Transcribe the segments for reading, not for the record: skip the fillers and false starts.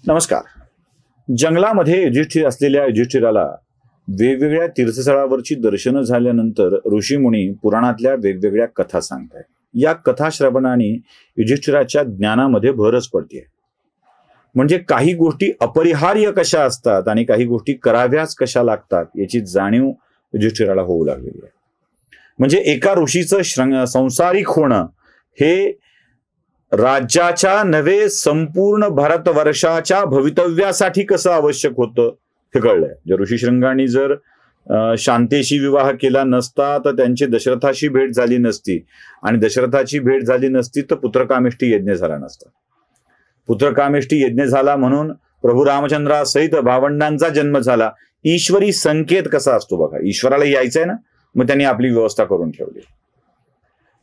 नमस्कार. जंगलामध्ये युधिष्ठिर असलेल्या युधिष्ठिराला वेगवेगळ्या तीर्थस्थळावरची दर्शनं झाल्यानंतर ऋषीमुनी पुराणातल्या वेगवेगळ्या कथा सांगतायत. या कथा श्रवणाने युधिष्ठिराच्या ज्ञानामध्ये भरच पडते. म्हणजे काही गोष्टी अपरिहार्य कशा असतात आणि काही गोष्टी कराव्याच कशा लागतात याची जाणीव युधिष्ठिराला होऊ लागलेली आहे. म्हणजे एका ऋषीचं संसारिक होणं हे राज्याच्या नव्हे संपूर्ण भारतवर्षाच्या भवितव्यासाठी कसं आवश्यक होतं हे कळलंय. जर ऋषी शृंगांनी जर शांतेशी विवाह केला नसता तर त्यांची दशरथाशी भेट झाली नसती, आणि दशरथाची भेट झाली नसती तर पुत्रकामेष्टी यज्ञ झाला नसता. पुत्रकामेष्टी यज्ञ झाला म्हणून प्रभू रामचंद्रासहित भावंडांचा जन्म झाला. ईश्वरी संकेत कसा असतो बघा. ईश्वराला यायचंय ना, मग त्यांनी आपली व्यवस्था करून ठेवली.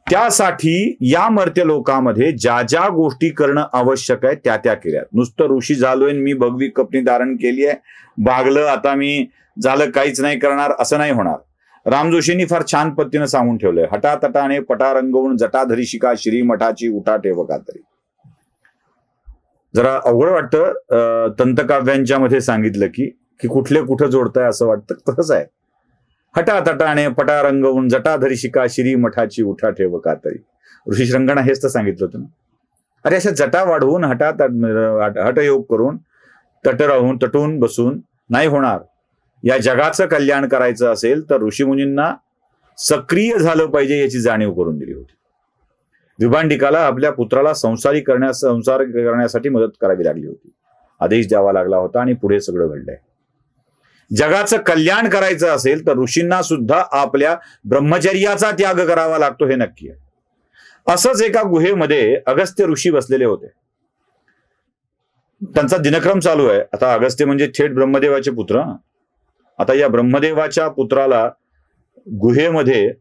त्यासाठी या मर्त्य लोकामध्ये ज्या ज्या गोष्टी करणं आवश्यक आहे त्या त्या केल्या. नुसतं ऋषी झालोय मी भगवी कपनी धारण केली आहे, भागलं आता मी झालं काहीच नाही करणार असं नाही होणार. राम जोशींनी फार छान पद्धतीनं सांगून ठेवलंय. हटातटाने पटा रंगवून जटाधरी शिका श्री मठाची उठा ठेवका तरी. जरा अवघड वाटतं. तंतकाव्यांच्या मध्ये सांगितलं की कुठले कुठं जोडताय असं वाटतं. तसंच आहे. हटातटाने पटा रंगवून जटाधरी शिका श्री मठाची उठा ठेवका तरी. ऋषी शृंगांना हेच तर सांगितलं होतं ना. अरे अशा जटा वाढवून हटयोग करून तटून बसून नाही होणार. या जगाचं कल्याण करायचं असेल तर ऋषीमुनींना सक्रिय झालं पाहिजे याची जाणीव करून दिली होती. विभांडिकाला आपल्या पुत्राला संसार करण्यासाठी मदत करावी लागली होती. आदेश द्यावा लागला होता आणि पुढे सगळं घडलंय. जगाचं कल्याण करायचं असेल तर ऋषींना सुद्धा आपल्या ब्रह्मचर्याचा त्याग करावा लागतो हे नक्की आहे. असंच एका गुहेमध्ये अगस्त्य ऋषी बसलेले होते. त्यांचा दिनक्रम चालू आहे. आता अगस्त्य म्हणजे थेट ब्रह्मदेवाचे पुत्र. आता या ब्रह्मदेवाच्या पुत्राला गुहेमध्ये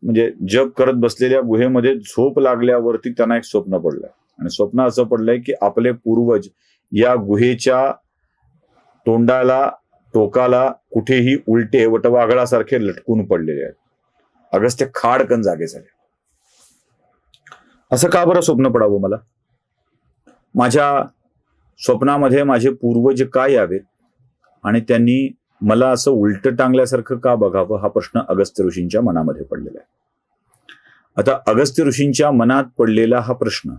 म्हणजे जप करत बसलेल्या गुहेमध्ये झोप लागल्यावरती त्यांना एक स्वप्न पडलंय. आणि स्वप्न असं पडलंय की आपले पूर्वज या गुहेच्या तोंडाला टोकाला कुठेही उलटे वटवाघळासारखे लटकून पडलेले आहेत. अगस्त्य खाडकन जागे झाले. असं का बरं स्वप्न पडावं मला? माझ्या स्वप्नामध्ये माझे पूर्वज का यावेत आणि त्यांनी मला असं उलट टांगल्यासारखं का बघावं हा प्रश्न अगस्त्य ऋषींच्या मनामध्ये पडलेला आहे. आता अगस्त्य ऋषींच्या मनात पडलेला हा प्रश्न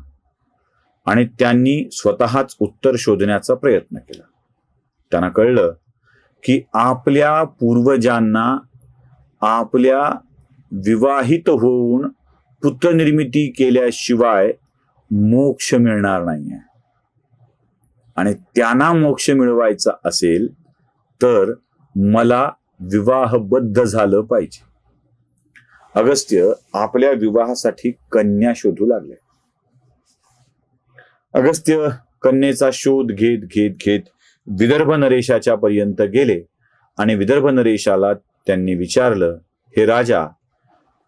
आणि त्यांनी स्वतःच उत्तर शोधण्याचा प्रयत्न केला. त्यांना कळलं की आपल्या पूर्वजांना आपल्या विवाहित होऊन पुत्रनिर्मिती केल्याशिवाय मोक्ष मिळणार नाहीये. आणि त्यांना मोक्ष मिळवायचा असेल तर मला विवाहबद्ध झालं पाहिजे. अगस्त्य आपल्या विवाहासाठी कन्या शोधू लागले. अगस्त्य कन्येचा शोध घेत घेत घेत विदर्भ नरेशाच्या पर्यंत गेले आणि विदर्भ नरेशाला त्यांनी विचारलं, हे राजा,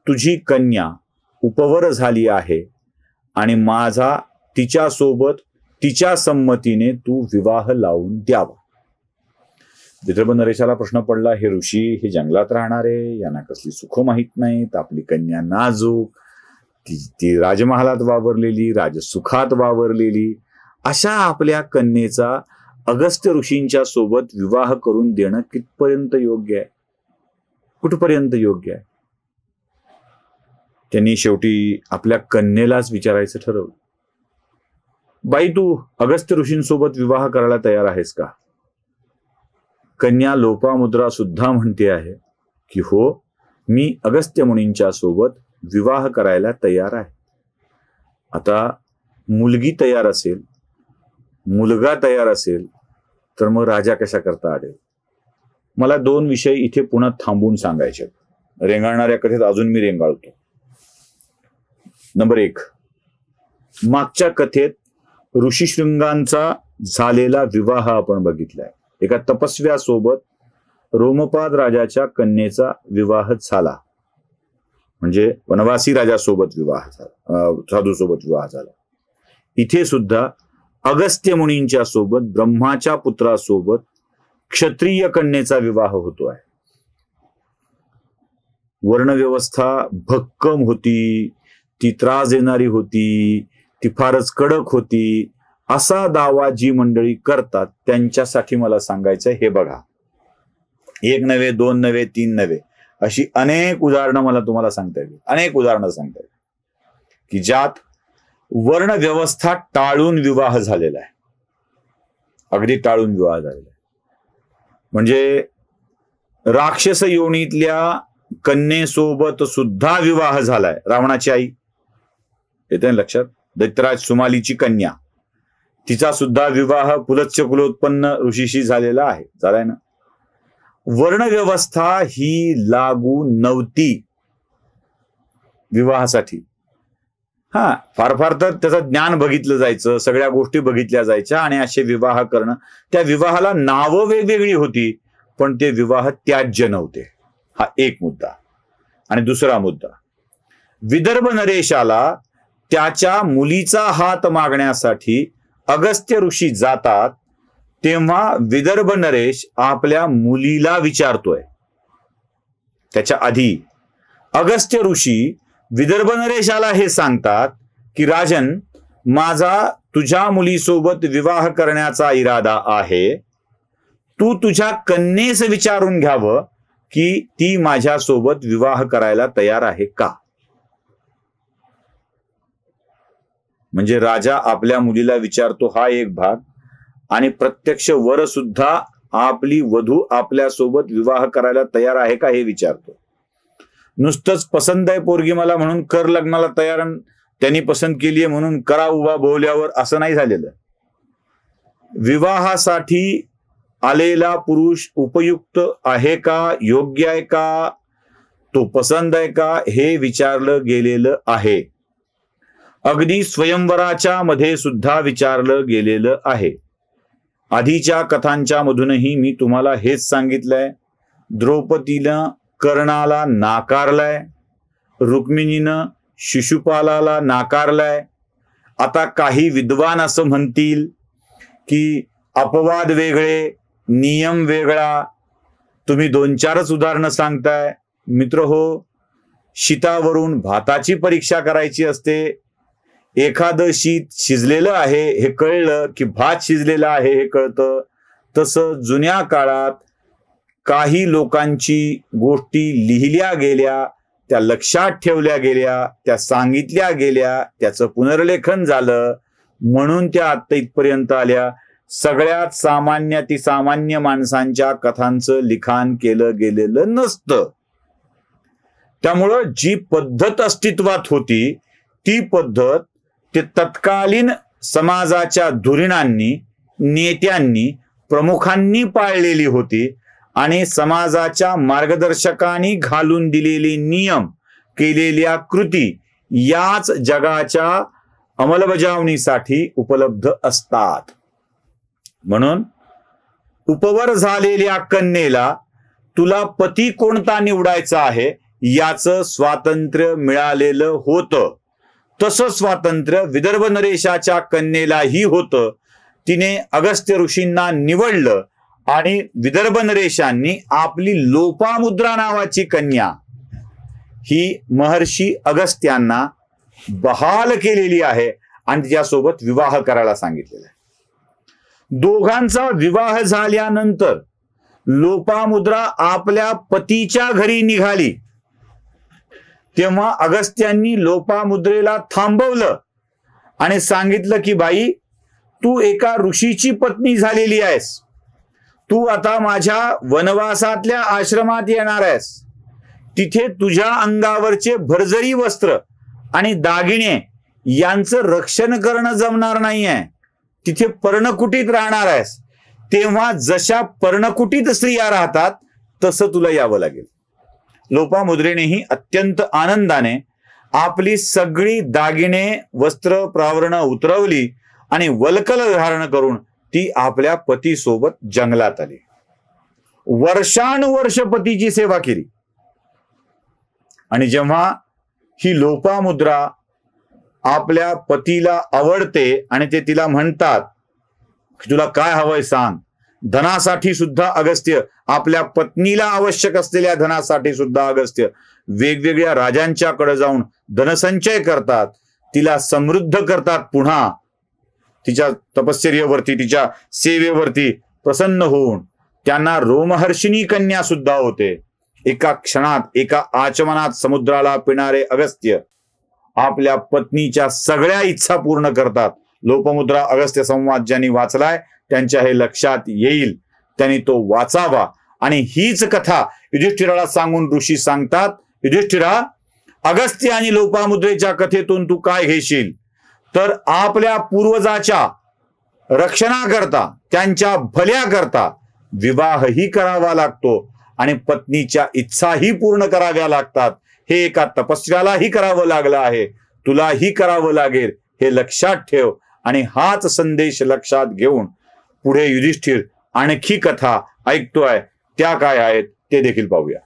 तुझी कन्या उपवर झाली आहे आणि माझा तिच्यासोबत तिच्या संमतीने तू विवाह लावून द्यावा. विदर्भ नरेशाला प्रश्न पडला, हे ऋषी हे जंगलात राहणारे, यांना कसली सुख माहीत नाहीत. आपली कन्या नाजूक, ती राजमहालात वावरलेली, राजसुखात वावरलेली, अशा आपल्या कन्येचा अगस्त्य ऋषींच्या सोबत विवाह करून देणं कितपर्यंत योग्य आहे, कुठपर्यंत योग्य आहे? त्यांनी शेवटी आपल्या कन्येलाच विचारायचं ठरवलं, बाई तू अगस्त्य ऋषींसोबत विवाह करायला तयार आहेस का? कन्या लोपामुद्रा सुद्धा म्हणते आहे की हो, मी अगस्त्य मुनींच्या सोबत विवाह करायला तयार आहे. आता मुलगी तयार असेल, मुलगा तयार असेल तर मग राजा कशा करता अडेल? मला दोन विषय इथे पुन्हा थांबून सांगायचे. रेंगाळणाऱ्या कथेत अजून मी रेंगाळतो. नंबर 1, मागच्या कथेत ऋषीशृंगांचा झालेला विवाह आपण बघितलाय. एका तपस्व्यासोबत रोमपाद राजाच्या कन्येचा विवाह झाला. म्हणजे वनवासी राजासोबत विवाह झाला, साधूसोबत विवाह झाला. इथे सुद्धा अगस्त्य मुनींच्या सोबत ब्रह्माच्या पुत्रासोबत क्षत्रिय कन्येचा विवाह होतोय. वर्णव्यवस्था भक्कम होती, ती त्रास देणारी होती, ती फारच कडक होती. असा दावा जी मंडळी करतात त्यांच्यासाठी मला सांगायचं हे बघा, 1 नव्हे 2 नव्हे 3 नव्हे अशी अनेक उदाहरणं मला तुम्हाला सांगता येईल, अनेक उदाहरणं सांगता येईल की ज्यात वर्ण व्यवस्था टाळून विवाह झालेला आहे, अगदी टाळून विवाह झालेला आहे. म्हणजे राक्षस योनीतल्या कन्येसोबत सुद्धा विवाह झालाय. रावणाची आई येते लक्षात, दैत्यराज सुमालीची कन्या, तिचा सुद्धा विवाह पुलत्स्य कुलोत्पन्न ऋषीशी झालेला आहे, झालाय ना. वर्णव्यवस्था ही लागू नव्हती विवाहासाठी. फार फार तर त्याचं ज्ञान बघितलं जायचं, सगळ्या गोष्टी बघितल्या जायच्या आणि असे विवाह करणं, त्या विवाहाला नावं वेगवेगळी होती पण ते विवाह त्याज्य नव्हते. हा एक मुद्दा. आणि दुसरा मुद्दा, विदर्भ नरेशाला त्याच्या मुलीचा हात मागण्यासाठी अगस्त्य ऋषी जातात, तेव्हा विदर्भ नरेश आपल्या मुलीला विचारतोय. त्याच्या आधी अगस्त्य ऋषी विदर्भ नरेशाला हे सांगतात की राजन, माझा तुझ्या मुलीसोबत विवाह करण्याचा इरादा आहे, तू तुझ्या कन्येस विचारून घ्यावं की ती माझ्यासोबत विवाह करायला तयार आहे का. म्हणजे राजा आपल्या मुलीला विचारतो हा एक भाग, आणि प्रत्यक्ष वर सुद्धा आपली वधू आपल्यासोबत विवाह करायला तयार आहे का हे विचारतो. नुसतंच पसंत आहे पोरगी मला म्हणून कर लग्नाला तयार, त्यांनी पसंत केली आहे म्हणून करा उभा बोलल्यावर असं नाही झालेलं. विवाहासाठी आलेला पुरुष उपयुक्त आहे का, योग्य आहे का, तो पसंत आहे का हे विचारलं गेलेलं आहे. अगदी स्वयंवराच्या मध्ये सुद्धा विचारलं गेलेलं आहे. आधीच्या कथांच्या मधूनही मी तुम्हाला हेच सांगितलंय. द्रौपदीनं कर्णाला नाकारलाय, रुक्मिणीनं शिशुपालाला नाकारलाय. आता काही विद्वान असं म्हणतील की अपवाद वेगळे, नियम वेगळा. तुम्ही 2-4च उदाहरणं सांगताय. मित्र हो, शीतावरून भाताची परीक्षा करायची असते. एखादं शीत शिजलेलं आहे हे कळलं की भात शिजलेला आहे हे कळतं. तसं जुन्या काळात काही लोकांची गोष्टी लिहिल्या गेल्या, त्या लक्षात ठेवल्या गेल्या, त्या सांगितल्या गेल्या, त्याचं पुनर्लेखन झालं म्हणून त्या आत्ता इथपर्यंत आल्या. सगळ्यात सामान्य माणसांच्या कथांचं लिखाण केलं गेलेलं नसतं. त्यामुळं जी पद्धत अस्तित्वात होती ती पद्धत ते तत्कालीन समाजाच्या धुरीणांनी, नेत्यांनी, प्रमुखांनी पाळलेली होती आणि समाजाच्या मार्गदर्शकांनी घालून दिलेले नियम, केलेल्या कृती याच जगाच्या अंमलबजावणीसाठी उपलब्ध असतात. म्हणून उपवर झालेल्या कन्येला तुला पती कोणता निवडायचा आहे याचं स्वातंत्र्य मिळालेलं होतं. तसं स्वातंत्र्य विदर्भ नरेशाच्या कन्येलाही होतं. तिने अगस्त्य ऋषींना निवडलं आणि विदर्भ नरेशांनी आपली लोपामुद्रा नावाची कन्या ही महर्षी अगस्त्यांना बहाल केलेली आहे आणि तिच्यासोबत विवाह करायला सांगितलेला आहे. दोघांचा विवाह झाल्यानंतर लोपामुद्रा आपल्या पतीच्या घरी निघाली, तेव्हा अगस्त्यांनी लोपामुद्रेला थांबवलं आणि सांगितलं की बाई, तू एका ऋषीची पत्नी झालेली आहेस, तू आता माझ्या वनवासातल्या आश्रमात येणार आहेस, तिथे तुझ्या अंगावरचे भरजरी वस्त्र आणि दागिने यांचं रक्षण करणं जमणार नाहीये, तिथे पर्णकुटीत राहणार आहेस. तेव्हा जशा पर्णकुटीत स्त्रिया राहतात तसं तुला यावं लागेल. लोपामुद्रेनेही अत्यंत आनंदाने आपली सगळी दागिने, वस्त्र, प्रावरणं उतरवली आणि वल्कल धारण करून ती आपल्या पतीसोबत जंगलात आली. वर्षानुवर्ष पतीची सेवा केली. आणि जेव्हा ही लोपामुद्रा आपल्या पतीला आवडते आणि ते तिला म्हणतात की तुला काय हवंय सांग, धनासाठी सुद्धा अगस्त्य, आपल्या पत्नीला आवश्यक असलेल्या धनासाठी सुद्धा अगस्त्य वेगवेगळ्या राजांच्याकडे जाऊन धनसंचय करतात, तिला समृद्ध करतात पुन्हा. तिच्या तपश्चर्येवरती, तिच्या सेवेवरती प्रसन्न होऊन त्यांना रोमहर्षिणी कन्या सुद्धा होते. एका क्षणात, एका आचमनात समुद्राला पिणारे अगस्त्य आपल्या पत्नीच्या सगळ्या इच्छा पूर्ण करतात. लोपमुद्रा अगस्त्य संवाद ज्यांनी वाचलाय त्यांच्या हे लक्षात येईल, त्यांनी तो वाचावा. आणि हीच कथा युधिष्ठिराला सांगून ऋषी सांगतात, युधिष्ठिरा, अगस्त्य आणि लोपामुद्रेच्या कथेतून तू काय घेशील तर आपल्या पूर्वजाच्या रक्षणाकरता, त्यांच्या भल्याकरता विवाहही करावा लागतो आणि पत्नीच्या इच्छाही पूर्ण कराव्या लागतात. हे एका तपस्यालाही करावं लागलं आहे, तुलाही करावं लागेल, हे लक्षात ठेव. आणि हाच संदेश लक्षात घेऊन पुढे युधिष्ठिर आणखी कथा ऐकतोय. त्या काय आहेत ते देखील पाहूया.